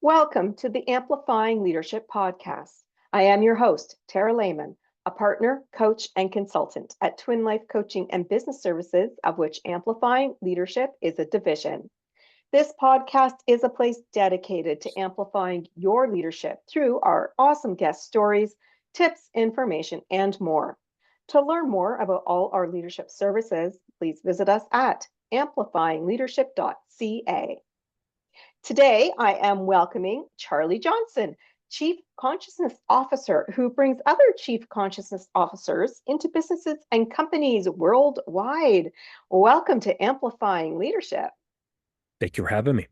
Welcome to the Amplifying Leadership podcast. I am your host, Tara Lehman, a partner, coach, and consultant at Twin Life Coaching and Business Services, of which Amplifying Leadership is a division. This podcast is a place dedicated to amplifying your leadership through our awesome guest stories, tips, information, and more. To learn more about all our leadership services, please visit us at amplifyingleadership.ca. Today, I am welcoming Charley Johnson, Chief Consciousness Officer, who brings other Chief Consciousness Officers into businesses and companies worldwide. Welcome to Amplifying Leadership. Thank you for having me.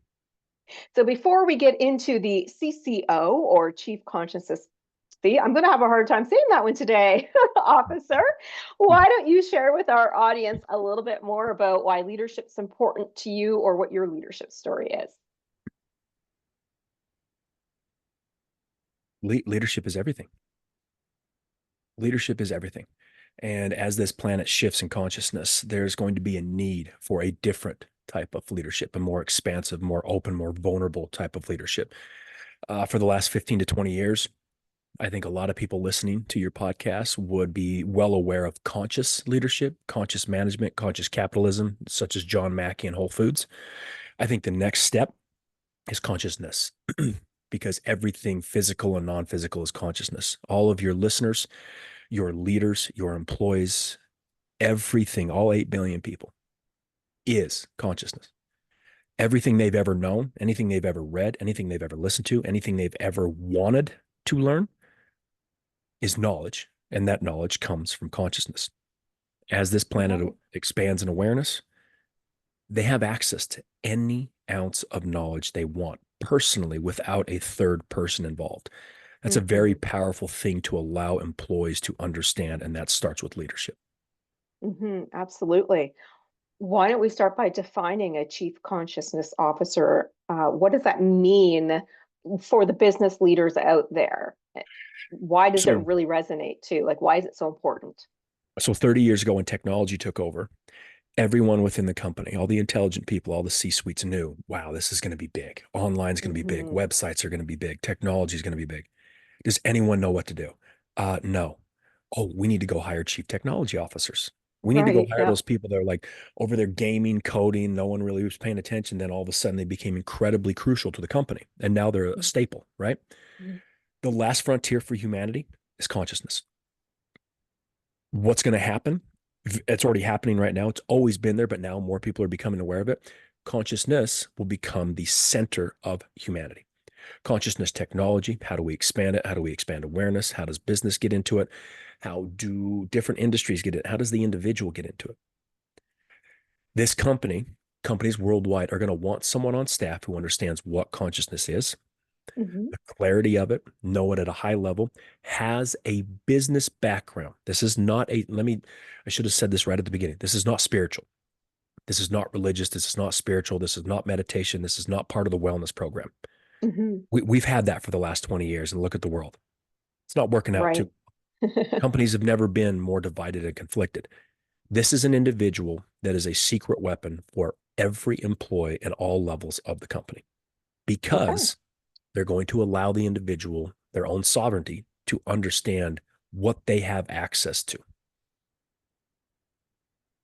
So before we get into the CCO or Chief Consciousness, I'm going to have a hard time saying that one today, Officer. Why don't you share with our audience a little bit more about why leadership is important to you or what your leadership story is? Leadership is everything. Leadership is everything. And as this planet shifts in consciousness, there's going to be a need for a different type of leadership, a more expansive, more open, more vulnerable type of leadership. For the last 15 to 20 years, I think a lot of people listening to your podcast would be well aware of conscious leadership, conscious management, conscious capitalism, such as John Mackey and Whole Foods. I think the next step is consciousness. Because everything physical and non-physical is consciousness. All of your listeners, your leaders, your employees, everything, all 8 billion people is consciousness. Everything they've ever known, anything they've ever read, anything they've ever listened to, anything they've ever wanted to learn is knowledge. And that knowledge comes from consciousness. As this planet expands in awareness, they have access to any ounce of knowledge they want personally without a third person involved. That's a very powerful thing to allow employees to understand, and that starts with leadership. Absolutely. Why don't we start by defining a Chief Consciousness Officer? What does that mean for the business leaders out there? Why does it really resonate too? Like, why is it so important? So 30 years ago when technology took over, everyone within the company, all the intelligent people, all the C-suites knew, wow, this is going to be big. Online is going to be big. Websites are going to be big. Technology is going to be big. Does anyone know what to do? No. Oh, we need to go hire chief technology officers. We need to go hire those people that are like over there gaming, coding. No one really was paying attention. Then all of a sudden they became incredibly crucial to the company. And now they're a staple, right? The last frontier for humanity is consciousness. What's going to happen? It's already happening right now. It's always been there, but now more people are becoming aware of it. Consciousness will become the center of humanity. Consciousness technology, how do we expand it? How do we expand awareness? How does business get into it? How do different industries get it? How does the individual get into it? This companies worldwide are going to want someone on staff who understands what consciousness is, the clarity of it, know it at a high level, has a business background. This is not I should have said this right at the beginning. This is not spiritual. This is not religious. This is not spiritual. This is not meditation. This is not part of the wellness program. We've had that for the last 20 years, and look at the world. It's not working out too. Companies have never been more divided and conflicted. This is an individual that is a secret weapon for every employee at all levels of the company, because they're going to allow the individual their own sovereignty to understand what they have access to.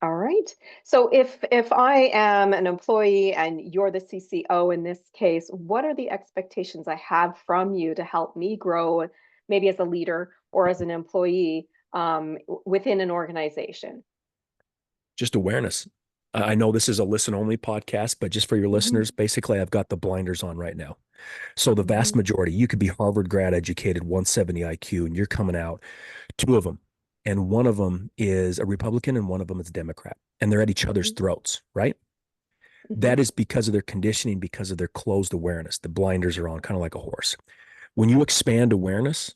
All right. So if I am an employee and you're the CCO in this case, what are the expectations I have from you to help me grow, maybe as a leader or as an employee within an organization? Just awareness. I know this is a listen-only podcast, but just for your listeners, basically I've got the blinders on right now. So the vast majority, you could be Harvard grad educated, 170 IQ, and you're coming out, two of them. And one of them is a Republican and one of them is a Democrat. And they're at each other's throats, right? That is because of their conditioning, because of their closed awareness. The blinders are on, kind of like a horse. When you expand awareness,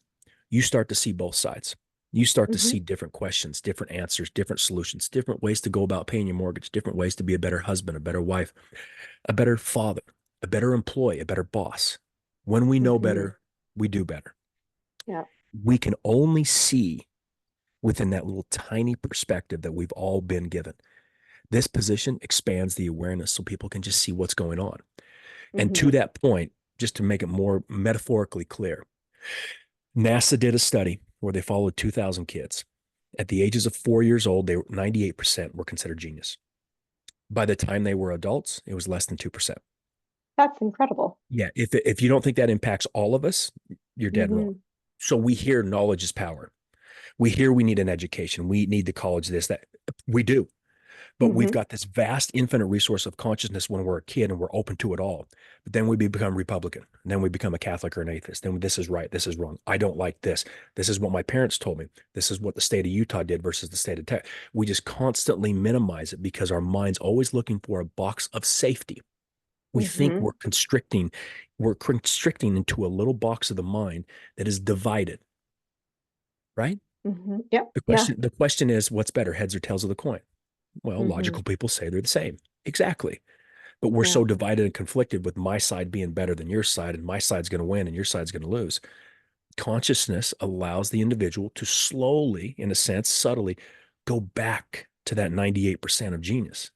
you start to see both sides. You start to see different questions, different answers, different solutions, different ways to go about paying your mortgage, different ways to be a better husband, a better wife, a better father, a better employee, a better boss. When we know better, we do better. We can only see within that little tiny perspective that we've all been given. This position expands the awareness so people can just see what's going on. And to that point, just to make it more metaphorically clear. NASA did a study where they followed 2,000 kids. At the ages of 4 years old, 98% were considered genius. By the time they were adults, it was less than 2%. That's incredible. Yeah. If you don't think that impacts all of us, you're dead wrong. Mm-hmm. So we hear knowledge is power. We hear we need an education. We need the college, this, that. We do. But we've Mm-hmm. got this vast, infinite resource of consciousness when we're a kid and we're open to it all. But then we become Republican. And then we become a Catholic or an atheist. Then this is right. This is wrong. I don't like this. This is what my parents told me. This is what the state of Utah did versus the state of Texas. We just constantly minimize it because our mind's always looking for a box of safety. We think Mm-hmm. we're constricting into a little box of the mind that is divided, right? Mm-hmm. Yep. The Yeah. question is, what's better, heads or tails of the coin? Well, Mm-hmm. logical people say they're the same. Exactly. But we're Yeah. so divided and conflicted with my side being better than your side, and my side's going to win and your side's going to lose. Consciousness allows the individual to slowly, in a sense, subtly go back to that 98% of genius.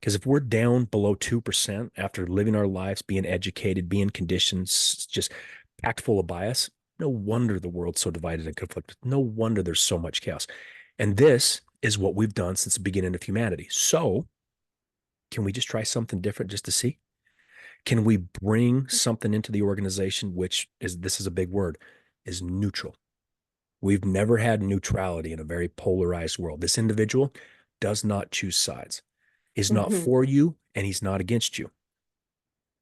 Because if we're down below 2% after living our lives, being educated, being conditioned, just packed full of bias, no wonder the world's so divided and conflicted. No wonder there's so much chaos. And this is what we've done since the beginning of humanity. So, can we just try something different just to see? Can we bring something into the organization, which is, this is a big word, is neutral? We've never had neutrality in a very polarized world. This individual does not choose sides, is not Mm-hmm. for you, and he's not against you.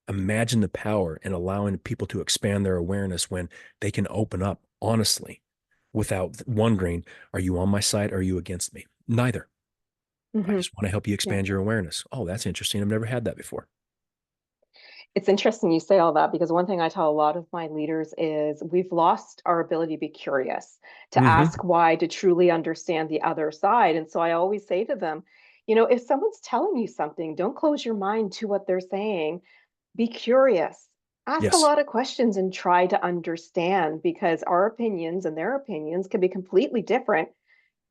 Imagine the power in allowing people to expand their awareness when they can open up honestly without wondering, are you on my side or are you against me? Neither. I Mm-hmm. just want to help you Yeah. expand your awareness. Oh, that's interesting. I've never had that before. It's interesting you say all that because one thing I tell a lot of my leaders is we've lost our ability to be curious, to Mm-hmm. ask why, to truly understand the other side. And so I always say to them, if someone's telling you something, don't close your mind to what they're saying. Be curious. Ask a Yes. lot of questions and try to understand because our opinions and their opinions can be completely different.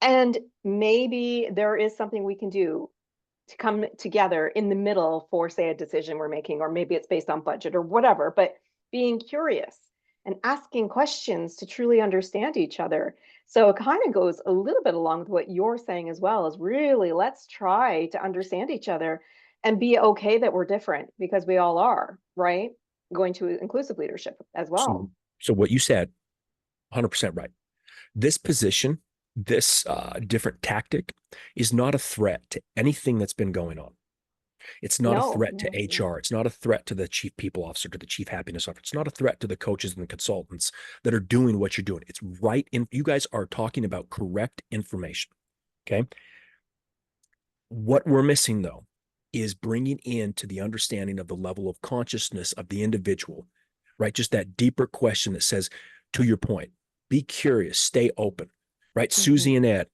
And maybe there is something we can do to come together in the middle for, say, a decision we're making, or maybe it's based on budget or whatever, but being curious and asking questions to truly understand each other. So it kind of goes a little bit along with what you're saying as well, is really let's try to understand each other and be okay that we're different because we all are, right? Going to inclusive leadership as So, well. so what you said, 100% right. This position, this different tactic is not a threat to anything that's been going on. It's not a No, threat to no, no. HR. It's not a threat to the chief people officer, to the chief happiness officer. It's not a threat to the coaches and the consultants that are doing what you're doing. It's right in, you guys are talking about correct information. Okay. What we're missing though is bringing into the understanding of the level of consciousness of the individual, right? Just that deeper question that says, to your point, be curious, stay open, right? Mm-hmm. Susie and Ed.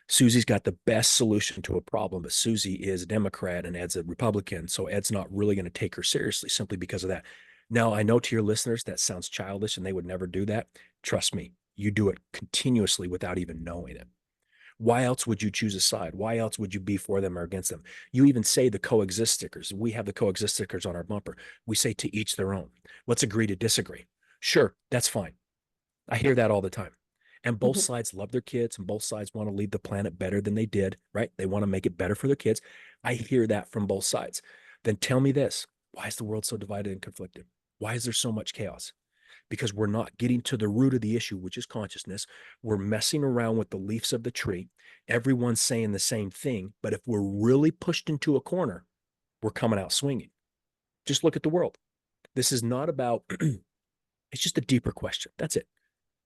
Susie's got the best solution to a problem, but Susie is a Democrat and Ed's a Republican. So Ed's not really going to take her seriously simply because of that. Now, I know to your listeners that sounds childish and they would never do that. Trust me, you do it continuously without even knowing it. Why else would you choose a side? Why else would you be for them or against them? You even say the coexist stickers. We have the coexist stickers on our bumper. We say to each their own. Let's agree to disagree. Sure, that's fine. I hear that all the time. And both Mm-hmm. sides love their kids and both sides want to leave the planet better than they did, right? They want to make it better for their kids. I hear that from both sides. Then tell me this. Why is the world so divided and conflicted? Why is there so much chaos? Because we're not getting to the root of the issue, which is consciousness. We're messing around with the leaves of the tree. Everyone's saying the same thing. But if we're really pushed into a corner, we're coming out swinging. Just look at the world. This is not about, it's just a deeper question. That's it.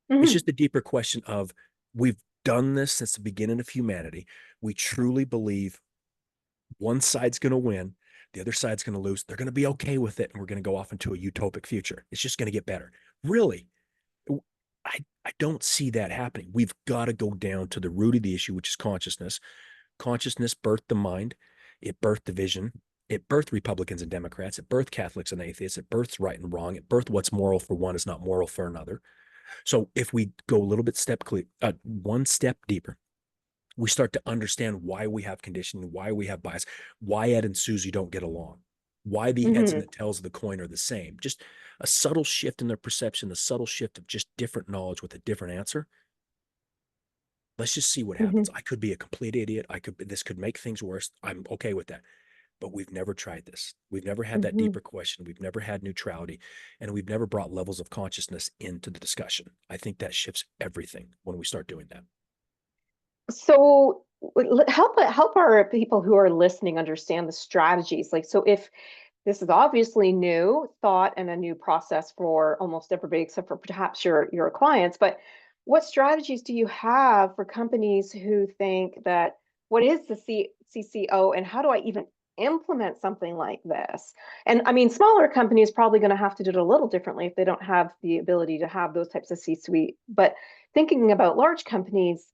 It's Mm-hmm. just a deeper question of we've done this since the beginning of humanity. We truly believe one side's going to win, the other side's going to lose. They're going to be okay with it, and we're going to go off into a utopic future. It's just going to get better. Really, I don't see that happening. We've got to go down to the root of the issue, which is consciousness. Consciousness birthed the mind, it birthed division, it birthed Republicans and Democrats, it birthed Catholics and atheists, it births right and wrong, it birthed what's moral for one is not moral for another. So if we go a little bit one step deeper, we start to understand why we have conditioning, why we have bias, why Ed and Susie don't get along, why the heads and Mm-hmm. the tails of the coin are the same. Just A subtle shift in their perception, a subtle shift of just different knowledge with a different answer. Let's just see what happens. I could be a complete idiot. This could make things worse. I'm okay with that. But we've never tried this. We've never had that Mm-hmm. deeper question. We've never had neutrality, and we've never brought levels of consciousness into the discussion. I think that shifts everything when we start doing that. So help our people who are listening understand the strategies. Like, so if this is obviously new thought and a new process for almost everybody except for perhaps your clients, but what strategies do you have for companies who think that what is the CCO and how do I even implement something like this? And I mean, smaller companies probably going to have to do it a little differently if they don't have the ability to have those types of C-suite. But thinking about large companies,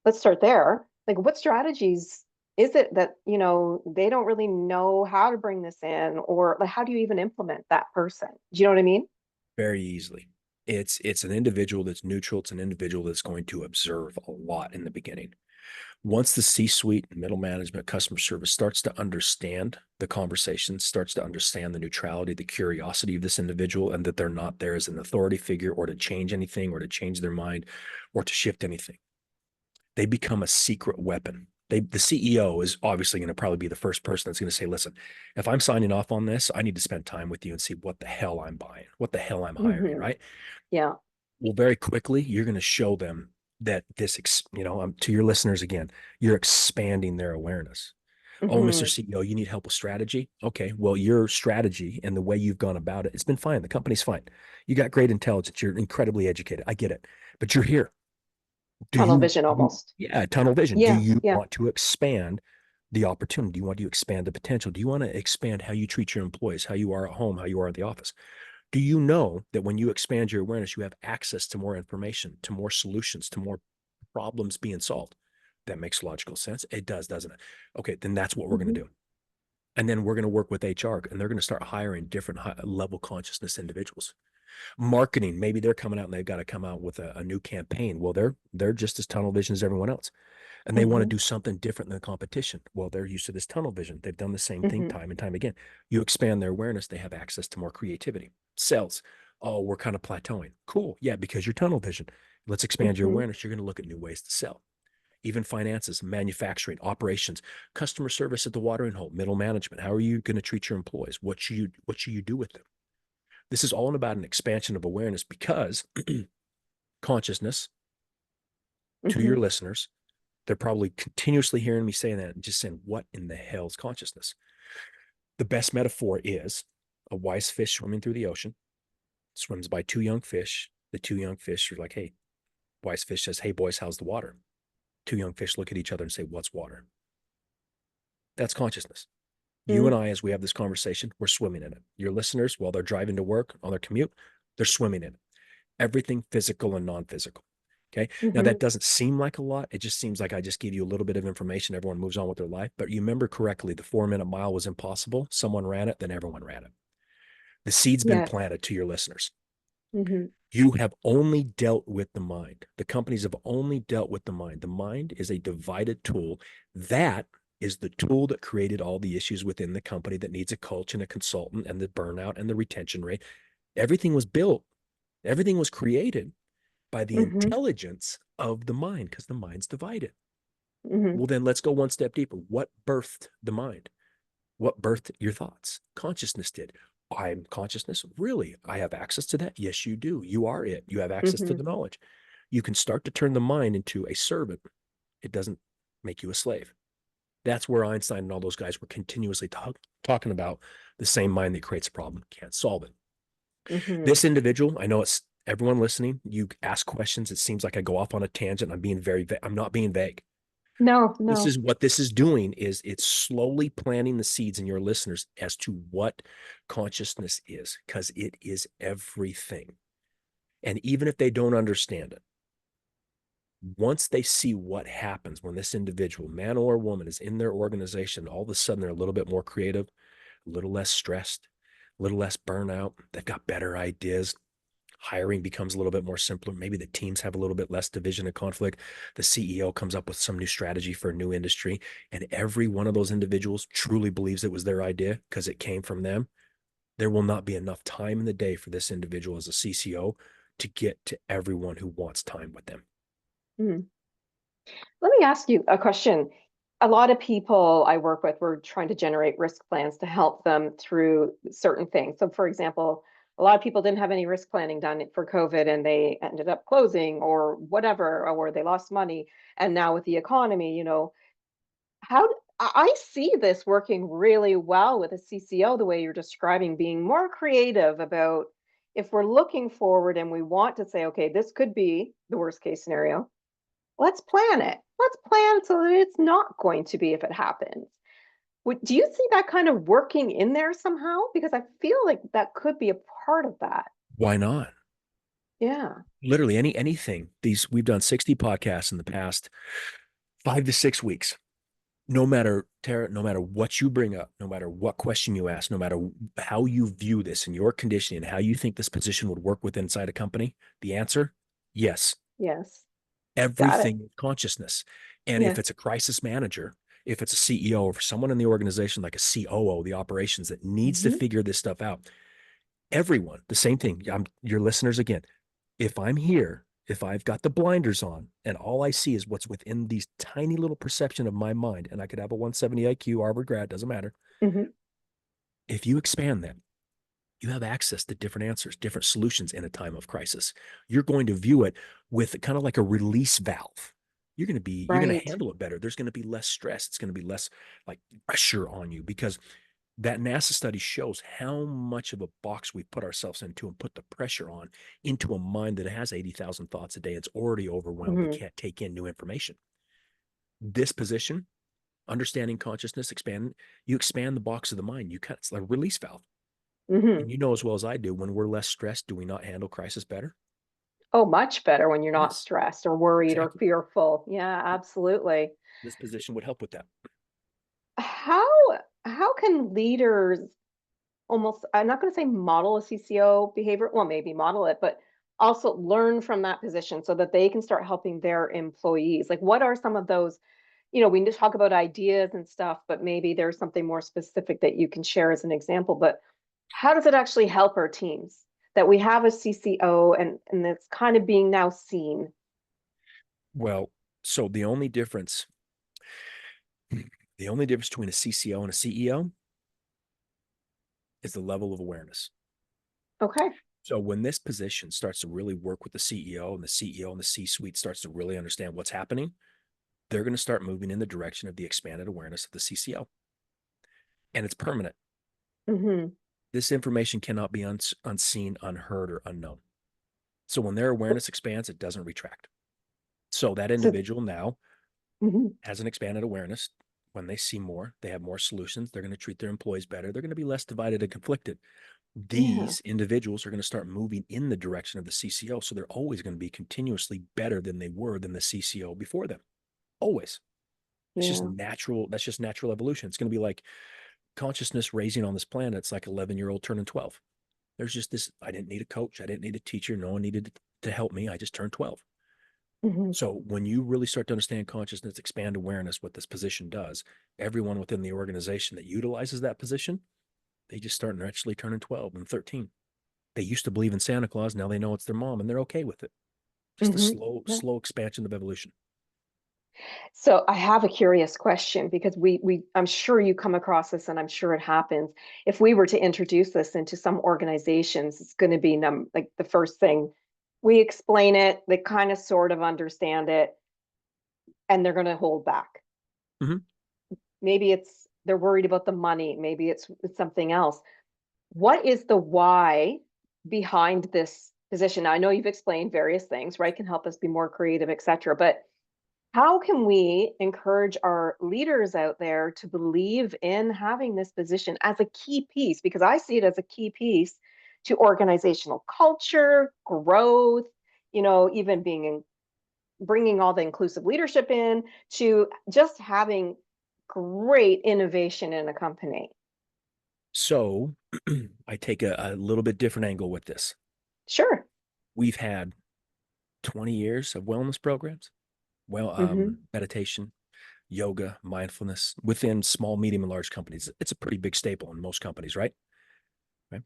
let's start there. Like, what strategies is it that, they don't really know how to bring this in, or like, how do you even implement that person? Do you know what I mean? Very easily. It's an individual that's neutral. It's an individual that's going to observe a lot in the beginning. Once the C-suite, middle management, customer service starts to understand the conversation, starts to understand the neutrality, the curiosity of this individual, and that they're not there as an authority figure or to change anything or to change their mind or to shift anything, they become a secret weapon. The CEO is obviously going to probably be the first person that's going to say, listen, if I'm signing off on this, I need to spend time with you and see what the hell I'm buying, what the hell I'm hiring, Hmm. right? Yeah. Well, very quickly, you're going to show them that to your listeners again, you're expanding their awareness. Oh, Mr. Hmm. CEO, you need help with strategy? Okay, well, your strategy and the way you've gone about it, it's been fine. The company's fine. You got great intelligence. You're incredibly educated. I get it. But you're here. Tunnel vision almost. Yeah, tunnel vision. Do Yeah. you Yeah. want to expand the opportunity? Do you want to expand the potential? Do you want to expand how you treat your employees, how you are at home, how you are at the office? Do you know that when you expand your awareness, you have access to more information, to more solutions, to more problems being solved? That makes logical sense. It does, doesn't it? Okay, then that's what we're going Hmm. to do. And then we're going to work with HR and they're going to start hiring different level consciousness individuals. Marketing, maybe they're coming out and they've got to come out with a new campaign. Well, they're just as tunnel vision as everyone else. And they want to Hmm. do something different than the competition. Well, they're used to this tunnel vision. They've done the same thing Hmm. time and time again. You expand their awareness, they have access to more creativity. Sales, oh, we're kind of plateauing. Cool. Yeah, because you're tunnel vision. Let's expand your Hmm. awareness. You're going to look at new ways to sell. Even finances, manufacturing, operations, customer service at the watering hole, middle management. How are you going to treat your employees? What should you do with them? This is all about an expansion of awareness because consciousness, to your Hmm. listeners, they're probably continuously hearing me saying that and just saying, what in the hell is consciousness? The best metaphor is a wise fish swimming through the ocean, swims by two young fish. The two young fish are like, hey, wise fish says, hey, boys, how's the water? Two young fish look at each other and say, what's water? That's consciousness. You and Hmm. I, as we have this conversation, we're swimming in it. Your listeners, while they're driving to work on their commute, they're swimming in it. Everything physical and non-physical. Okay. Now Hmm. that doesn't seem like a lot. It just seems like I just gave you a little bit of information. Everyone moves on with their life. But you remember correctly, the 4 minute mile was impossible. Someone ran it, then everyone ran it. The seed's been Yes. planted to your listeners. Hmm. You have only dealt with the mind. The companies have only dealt with the mind. The mind is a divided tool. That is the tool that created all the issues within the company that needs a coach and a consultant and the burnout and the retention rate. Everything was built, everything was created by the Hmm. intelligence of the mind because the mind's divided. Hmm. Well, then let's go one step deeper. What birthed the mind? What birthed your thoughts? Consciousness did. I'm consciousness. Really? I have access to that? Yes, you do. You are it. You have access to Hmm. the knowledge. You can start to turn the mind into a servant. It doesn't make you a slave. That's where Einstein and all those guys were continuously talking about the same mind that creates a problem, can't solve it. Hmm. This individual, I know it's everyone listening. You ask questions. It seems like I go off on a tangent. I'm not being vague. No, This no. is what this is doing is it's slowly planting the seeds in your listeners as to what consciousness is, because it is everything. And even if they don't understand it, once they see what happens when this individual, man or woman, is in their organization, all of a sudden they're a little bit more creative, a little less stressed, a little less burnout. They've got better ideas. Hiring becomes a little bit more simpler. Maybe the teams have a little bit less division and conflict. The CEO comes up with some new strategy for a new industry, and every one of those individuals truly believes it was their idea because it came from them. There will not be enough time in the day for this individual as a CCO to get to everyone who wants time with them. Mhm. Let me ask you a question. A lot of people I work with were trying to generate risk plans to help them through certain things. So, for example, a lot of people didn't have any risk planning done for COVID and they ended up closing or whatever, or they lost money. And now with the economy, I see this working really well with a CCO, the way you're describing, being more creative about if we're looking forward and we want to say, okay, this could be the worst case scenario. Let's plan it. Let's plan so that it's not going to be if it happens. Do you see that kind of working in there somehow? Because I feel like that could be a part of that. Why not? Yeah. Literally anything. We've done 60 podcasts in the past 5 to 6 weeks. No matter, Tara, no matter what you bring up, no matter what question you ask, no matter how you view this and your conditioning and how you think this position would work with inside a company, the answer, yes. Yes. Got it. Everything is consciousness. And if Yes. it's a crisis manager, if it's a CEO or someone in the organization like a COO, the operations that needs to Hmm. figure this stuff out, everyone, the same thing. Your listeners again. If I'm here, if I've got the blinders on and all I see is what's within these tiny little perception of my mind, and I could have a 170 IQ, Harvard grad, doesn't matter. Hmm. If you expand that, you have access to different answers, different solutions in a time of crisis. You're going to view it with kind of like a release valve. You're going to Right. handle it better. There's going to be less stress. It's going to be less like pressure on you because that NASA study shows how much of a box we put ourselves into and put the pressure on into a mind that has 80,000 thoughts a day. It's already overwhelmed. It Hmm. can't take in new information. This position, understanding consciousness, you expand the box of the mind. It's like a release valve. Hmm. And you know as well as I do, when we're less stressed, do we not handle crisis better? Oh, much better when you're not Yes, stressed or worried or exactly. fearful. Yeah, absolutely. This position would help with that. How how can leaders almost, I'm not going to say model a CCO behavior, well, maybe model it, but also learn from that position so that they can start helping their employees? Like, what are some of those? We just talk about ideas and stuff, but maybe there's something more specific that you can share as an example. But how does it actually help our teams that we have a CCO and it's kind of being now seen? Well, so the only difference between a CCO and a CEO is the level of awareness. Okay. So when this position starts to really work with the CEO and the CEO and the C-suite starts to really understand what's happening, they're going to start moving in the direction of the expanded awareness of the CCO. And it's permanent. Hmm. This information cannot be unseen, unheard, or unknown. So when their awareness expands, it doesn't retract. So that So, individual now mhm. has an expanded awareness. When they see more, they have more solutions. They're going to treat their employees better. They're going to be less divided and conflicted. Yeah. These individuals are going to start moving in the direction of the CCO. So they're always going to be continuously better than they were than the CCO before them. Always. It's just Yeah. natural. That's just natural evolution. It's going to be like consciousness raising on this planet. It's like 11-year-old turning 12. There's just this, I didn't need a coach. I didn't need a teacher. No one needed to help me. I just turned 12. Hmm. So when you really start to understand consciousness, expand awareness, what this position does, everyone within the organization that utilizes that position, they just start naturally turning 12 and 13. They used to believe in Santa Claus. Now they know it's their mom and they're okay with it. Just a Hmm. slow expansion of evolution. So I have a curious question because we I'm sure you come across this and I'm sure it happens. If we were to introduce this into some organizations, it's going to be like the first thing we explain it, they kind of sort of understand it, and they're going to hold back. Mm-hmm. Maybe it's they're worried about the money, maybe it's something else. What is the why behind this position? Now, I know you've explained various things, right? Can help us be more creative, etc. But how can we encourage our leaders out there to believe in having this position as a key piece? Because I see it as a key piece to organizational culture, growth, even bringing all the inclusive leadership in to just having great innovation in a company. So I take a little bit different angle with this. Sure. We've had 20 years of wellness programs, Hmm. meditation, yoga, mindfulness within small, medium, and large companies. It's a pretty big staple in most companies, right? Right?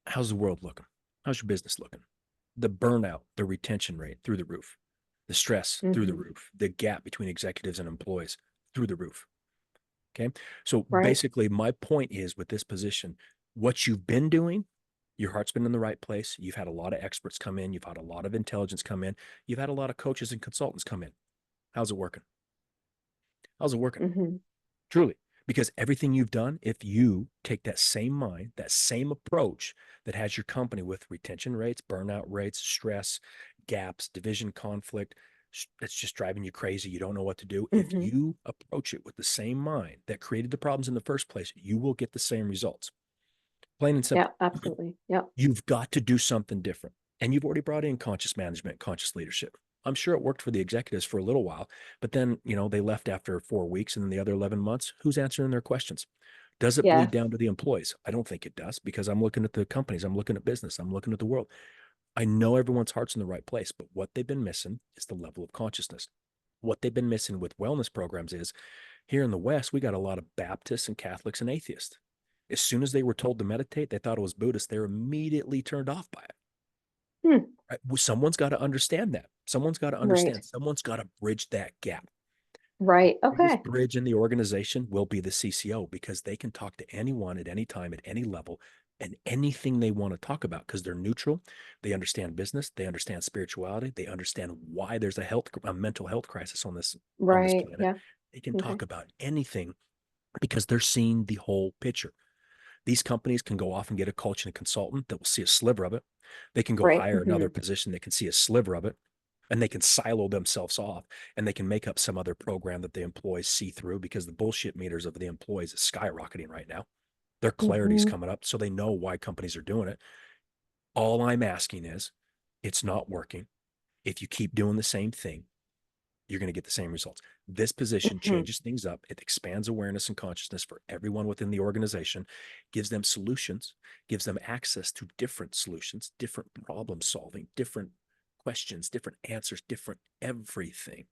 How's the world looking? How's your business looking? The burnout, the retention rate through the roof, the stress through the Hmm. roof, the gap between executives and employees through the roof. Okay. So Right. basically, my point is with this position, what you've been doing, your heart's been in the right place. You've had a lot of experts come in. You've had a lot of intelligence come in. You've had a lot of coaches and consultants come in. How's it working? How's it working? Hmm. Truly. Because everything you've done, if you take that same mind, that same approach that has your company with retention rates, burnout rates, stress, gaps, division conflict, that's just driving you crazy. You don't know what to do. If Hmm. you approach it with the same mind that created the problems in the first place, you will get the same results. Plain and Yeah, simple. absolutely. Yeah. You've got to do something different. And you've already brought in conscious management, conscious leadership. I'm sure it worked for the executives for a little while, but then, they left after 4 weeks, and then the other 11 months, who's answering their questions? Does it bleed Yes. down to the employees? I don't think it does, because I'm looking at the companies, I'm looking at business, I'm looking at the world. I know everyone's heart's in the right place, but what they've been missing is the level of consciousness. What they've been missing with wellness programs is, here in the West, we got a lot of Baptists and Catholics and atheists. As soon as they were told to meditate, they thought it was Buddhist. They're immediately turned off by it. Hmm. Right? Well, someone's got to understand that. Someone's got to Right. understand. Someone's got to bridge that gap. Right. Biggest Okay. bridge in the organization will be the CCO, because they can talk to anyone at any time, at any level, and anything they want to talk about, because they're neutral. They understand business. They understand spirituality. They understand why there's a mental health crisis on this Right. planet. Yeah. They can Okay. talk about anything because they're seeing the whole picture. These companies can go off and get a coach and a consultant that will see a sliver of it. They can go Right. hire Hmm. another position that can see a sliver of it, and they can silo themselves off, and they can make up some other program that the employees see through, because the bullshit meters of the employees is skyrocketing right now. Their clarity's Hmm. coming up, so they know why companies are doing it. All I'm asking is, it's not working. If you keep doing the same thing, you're going to get the same results. This position Hmm. changes things up. It expands awareness and consciousness for everyone within the organization, gives them solutions, gives them access to different solutions, different problem solving, different questions, different answers, different everything.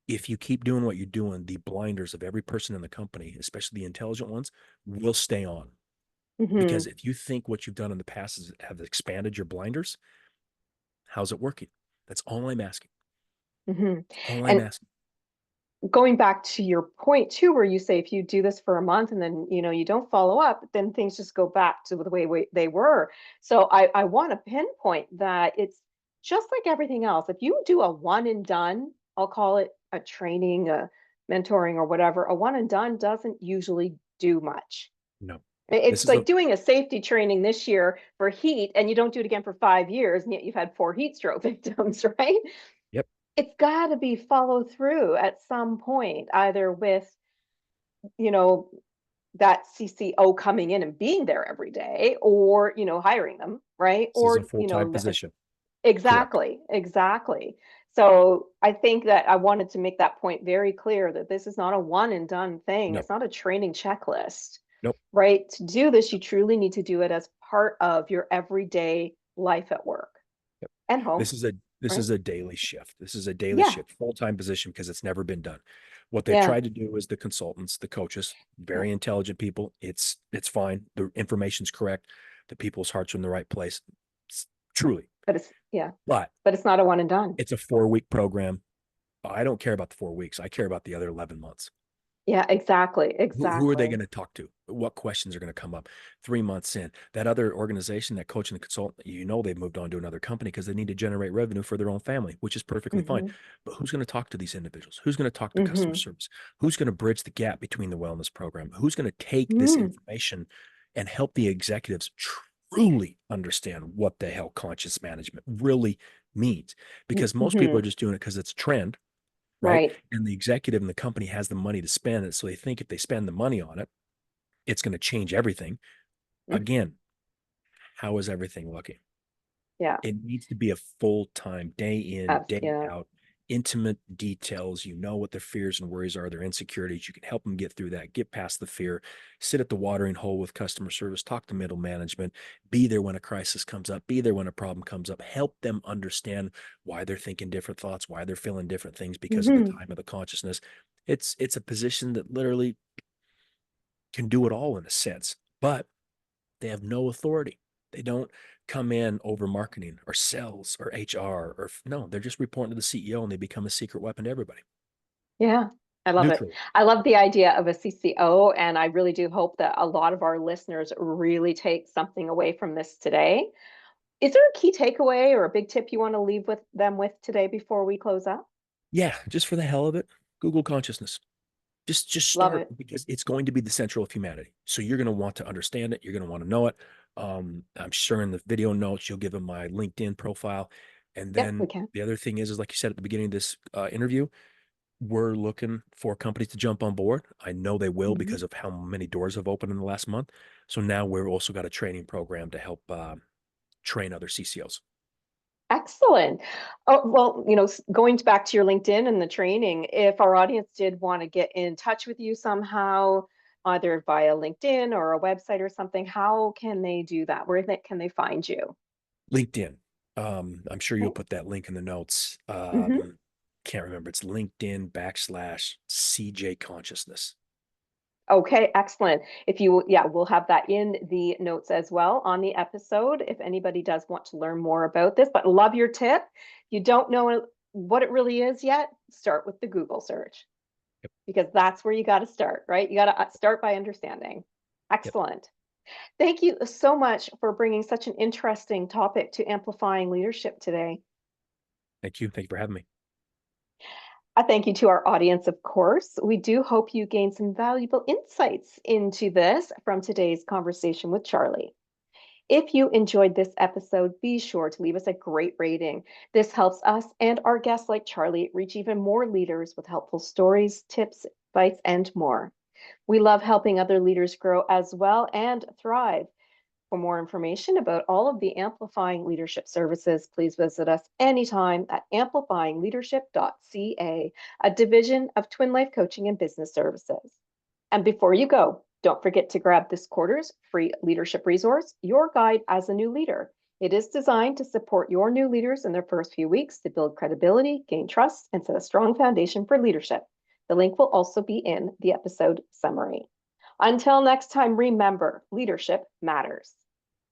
If you keep doing what you're doing, the blinders of every person in the company, especially the intelligent ones, will stay on. Hmm. Because if you think what you've done in the past have expanded your blinders, how's it working? That's all I'm asking. Hmm. That's all I'm And asking. going back to your point too, where you say if you do this for a month and then you don't follow up, then things just go back to the way they were. So I want to pinpoint that it's just like everything else. If you do a one and done, I'll call it a training, a mentoring, or whatever, a one and done doesn't usually do much. No, this It's is a like doing a safety training this year for heat, and you don't do it again for 5 years, and yet you've had 4 heat stroke victims, right? yep. It's got to be followed through at some point, either with, you know, that CCO coming in and being there every day, or, hiring them, right? This is a Or, full-time position. Correct. exactly, exactly. So I think that I wanted to make that point very clear that this is not a one and done thing. No, It's not a training checklist, nope. right? To do this, you truly need to do it as part of your everyday life at work Yep. and home, This is a this right? is a daily shift. This is a daily Yeah, shift, full-time position, because it's never been done. What they've yeah, tried to do is the consultants, the coaches, yeah. very intelligent people. It's fine. The information's correct. The people's hearts are in the right place. Truly. But it's yeah, But but it's not a one and done. it's a 4-week program. I don't care about the 4 weeks. I care about the other 11 months. Yeah, exactly, Who are they exactly. going to talk to? What questions are going to come up 3 months in? That other organization, that coach and the consultant, they've moved on to another company because they need to generate revenue for their own family, which is perfectly fine. Hmm. But who's going to talk to these individuals? Who's going to talk to customer Hmm. service? Who's going to bridge the gap between the wellness program? Who's going to take this Mm. information and help the executives truly understand what the hell conscious management really means? Because most people Hmm. are just doing it because it's a trend, right? Right. And the executive and the company has the money to spend it. So they think if they spend the money on it, it's going to change everything. Mhm. Again, how is everything looking? Yeah. It needs to be a full-time, day in, day Yeah. out, intimate details. You know what their fears and worries are, their insecurities. You can help them get through that, get past the fear, sit at the watering hole with customer service, talk to middle management, be there when a crisis comes up, be there when a problem comes up, help them understand why they're thinking different thoughts, why they're feeling different things because of the Hmm. time of the consciousness. It's a position that literally can do it all in a sense. but they have no authority. They don't come in over marketing or sales or HR or no, they're just reporting to the CEO and they become a secret weapon to everybody. Yeah, I love it. Neutral. I love the idea of a CCO, and I really do hope that a lot of our listeners really take something away from this today. Is there a key takeaway or a big tip you want to leave with them with today before we close up? Yeah, just for the hell of it, Google consciousness. Just Love start it. because it's going to be the central of humanity. So you're going to want to understand it. You're going to want to know it. I'm sure in the video notes you'll give them my LinkedIn profile, and Yep, we then can. the other thing is like you said at the beginning of this interview, we're looking for companies to jump on board. I know they will Mhm. because of how many doors have opened in the last month. So now we're also got a training program to help train other CCOs. Excellent. Oh, well, going back to your LinkedIn and the training, if our audience did want to get in touch with you somehow, either via LinkedIn or a website or something, how can they do that? Can they find you? LinkedIn. I'm sure you'll Okay. put that link in the notes. Mhm. Can't remember. It's LinkedIn / CJ Consciousness. Okay, excellent. If you, yeah, we'll have that in the notes as well on the episode if anybody does want to learn more about this. But love your tip. If you don't know what it really is yet, start with the Google search Yep. because that's where you got to start, right? You got to start by understanding. Yep. Excellent. Thank you so much for bringing such an interesting topic to amplifying leadership today. Thank you. Thank you for having me. A thank you to our audience, of course. We do hope you gained some valuable insights into this from today's conversation with Charley. If you enjoyed this episode, be sure to leave us a great rating. This helps us and our guests like Charley reach even more leaders with helpful stories, tips, advice, and more. We love helping other leaders grow as well and thrive. For more information about all of the Amplifying Leadership services, please visit us anytime at amplifyingleadership.ca, a division of Twin Life Coaching and Business Services. And before you go, don't forget to grab this quarter's free leadership resource, Your Guide as a New Leader. It is designed to support your new leaders in their first few weeks to build credibility, gain trust, and set a strong foundation for leadership. The link will also be in the episode summary. Until next time, remember, leadership matters.